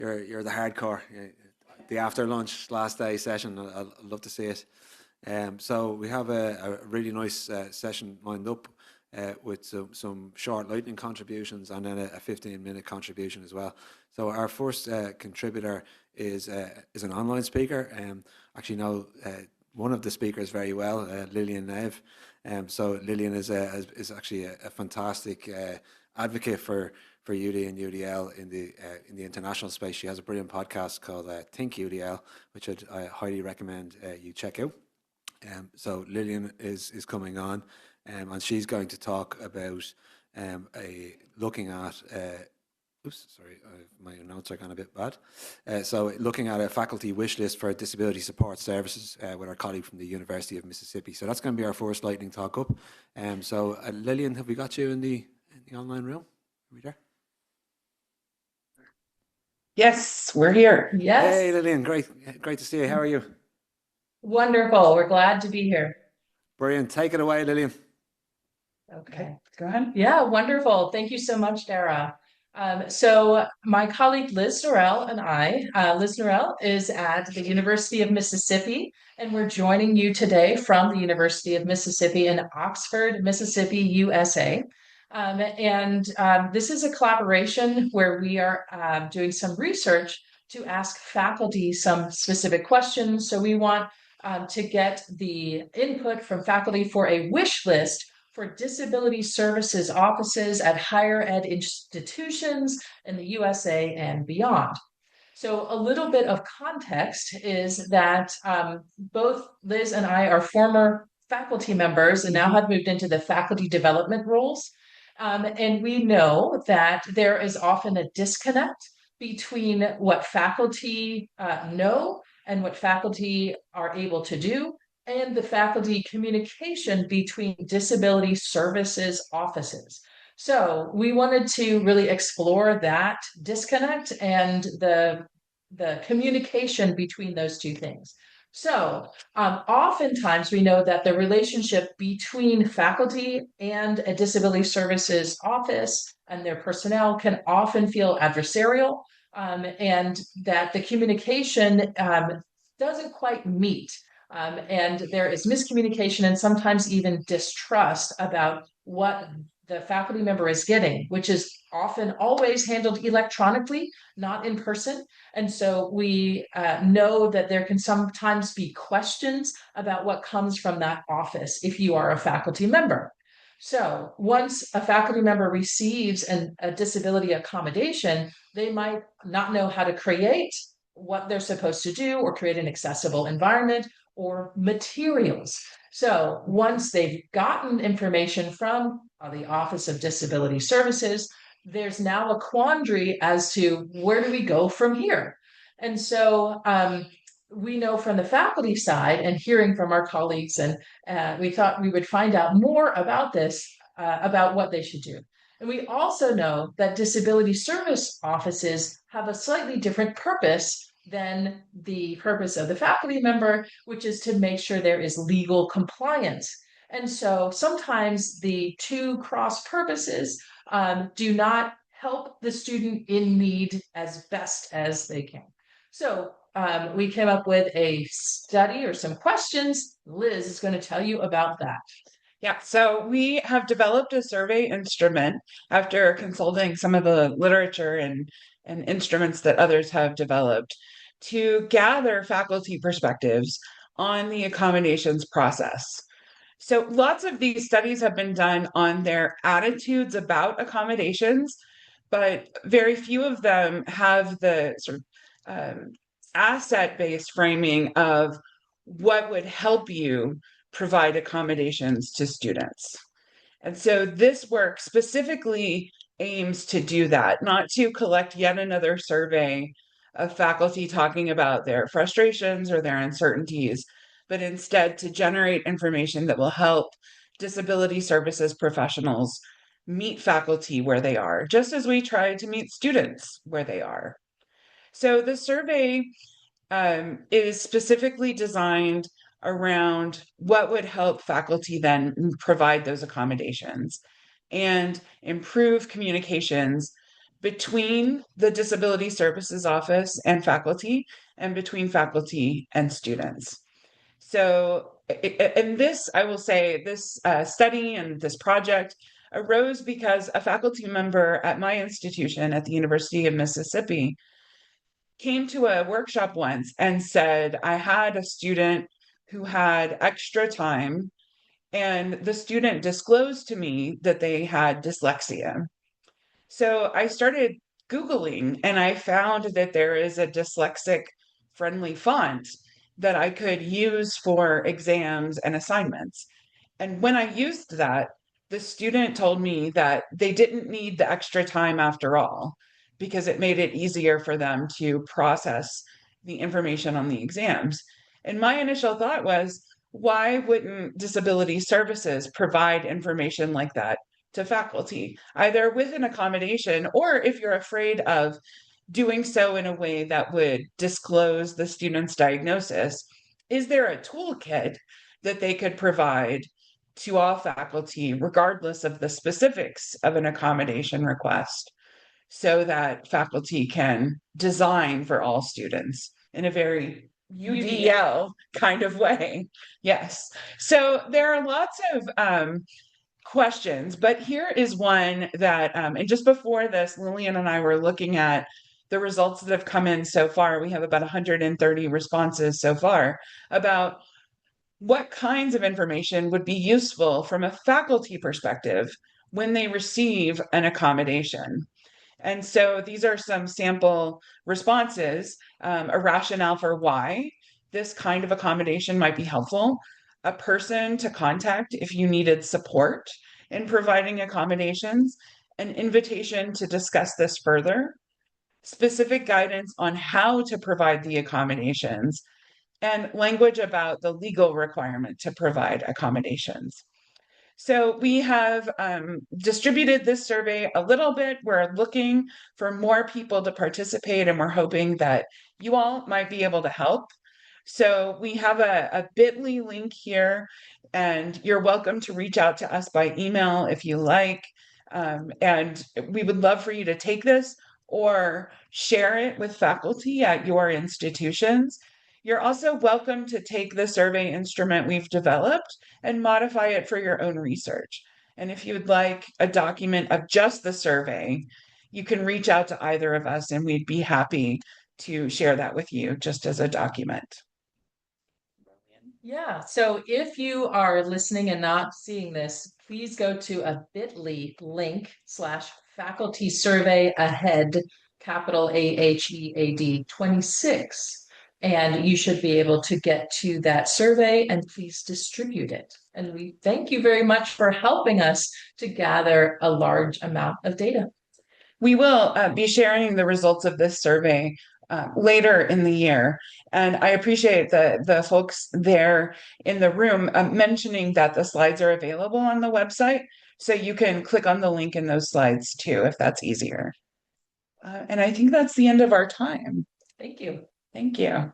you're the hardcore. The after lunch last day session. I'd love to see it. So we have a really nice session lined up with some short lightning contributions and then a 15-minute contribution as well. So our first contributor is an online speaker. Actually know one of the speakers very well, Lillian Nev. So Lillian is actually a fantastic advocate for UD and UDL in the international space. She has a brilliant podcast called Think UDL, which I highly recommend you check out. So Lillian is coming on, and she's going to talk about looking at. Oops, sorry, my notes are gone a bit bad. So looking at a faculty wish list for disability support services with our colleague from the University of Mississippi. So that's going to be our first lightning talk up. So Lillian, have we got you in the online room? Are we there? Yes, we're here. Yes. Hey, Lillian, great to see you. How are you? Wonderful. We're glad to be here. Brilliant. Take it away, Lillian. Okay. Go ahead. Yeah, wonderful. Thank you so much, Dara. So my colleague Liz Norell and I, Liz Norell is at the University of Mississippi, and we're joining you today from the University of Mississippi in Oxford, Mississippi, USA. This is a collaboration where we are doing some research to ask faculty some specific questions. So we want to get the input from faculty for a wish list for disability services offices at higher ed institutions in the USA and beyond. So a little bit of context is that both Liz and I are former faculty members and now have moved into the faculty development roles. And we know that there is often a disconnect between what faculty know and what faculty are able to do, and the faculty communication between disability services offices. So we wanted to really explore that disconnect and the communication between those two things. So oftentimes we know that the relationship between faculty and a disability services office and their personnel can often feel adversarial, and that the communication doesn't quite meet. And there is miscommunication and sometimes even distrust about what the faculty member is getting, which is often always handled electronically, not in person. And so we know that there can sometimes be questions about what comes from that office if you are a faculty member. So once a faculty member receives a disability accommodation, they might not know how to create what they're supposed to do or create an accessible environment or materials. So once they've gotten information from the Office of Disability Services, there's now a quandary as to where do we go from here? And so we know from the faculty side and hearing from our colleagues, and we thought we would find out more about this, about what they should do. And we also know that disability service offices have a slightly different purpose than the purpose of the faculty member, which is to make sure there is legal compliance. And so sometimes the two cross purposes do not help the student in need as best as they can. So we came up with a study or some questions. Liz is going to tell you about that. Yeah, so we have developed a survey instrument after consulting some of the literature and instruments that others have developed to gather faculty perspectives on the accommodations process. So lots of these studies have been done on their attitudes about accommodations, but very few of them have the sort of asset-based framing of what would help you provide accommodations to students. And so this work specifically aims to do that, not to collect yet another survey of faculty talking about their frustrations or their uncertainties, but instead to generate information that will help disability services professionals meet faculty where they are, just as we try to meet students where they are. So the survey is specifically designed around what would help faculty then provide those accommodations and improve communications between the Disability Services Office and faculty, and between faculty and students. So, and this, I will say, this study and this project arose because a faculty member at my institution at the University of Mississippi came to a workshop once and said, I had a student who had extra time, and the student disclosed to me that they had dyslexia. So I started Googling and I found that there is a dyslexic friendly font that I could use for exams and assignments. And when I used that, the student told me that they didn't need the extra time after all, because it made it easier for them to process the information on the exams. And my initial thought was, why wouldn't disability services provide information like that to faculty, either with an accommodation, or if you're afraid of doing so in a way that would disclose the student's diagnosis, is there a toolkit that they could provide to all faculty, regardless of the specifics of an accommodation request, so that faculty can design for all students in a very UDL kind of way? Yes. So there are lots of questions, but here is one that, and just before this, Lillian and I were looking at the results that have come in so far. We have about 130 responses so far about what kinds of information would be useful from a faculty perspective when they receive an accommodation. And so these are some sample responses, a rationale for why this kind of accommodation might be helpful, a person to contact if you needed support in providing accommodations, an invitation to discuss this further, specific guidance on how to provide the accommodations, and language about the legal requirement to provide accommodations. So we have distributed this survey a little bit. We're looking for more people to participate, and we're hoping that you all might be able to help. So we have a bit.ly link here, and you're welcome to reach out to us by email if you like. And we would love for you to take this or share it with faculty at your institutions. You're also welcome to take the survey instrument we've developed and modify it for your own research. And if you would like a document of just the survey, you can reach out to either of us and we'd be happy to share that with you just as a document. Yeah, so if you are listening and not seeing this, please go to a bit.ly link /faculty survey ahead, capital AHEAD 26. And you should be able to get to that survey and please distribute it. And we thank you very much for helping us to gather a large amount of data. We will be sharing the results of this survey later in the year. And I appreciate the folks there in the room mentioning that the slides are available on the website. So you can click on the link in those slides too, if that's easier. And I think that's the end of our time. Thank you. Thank you.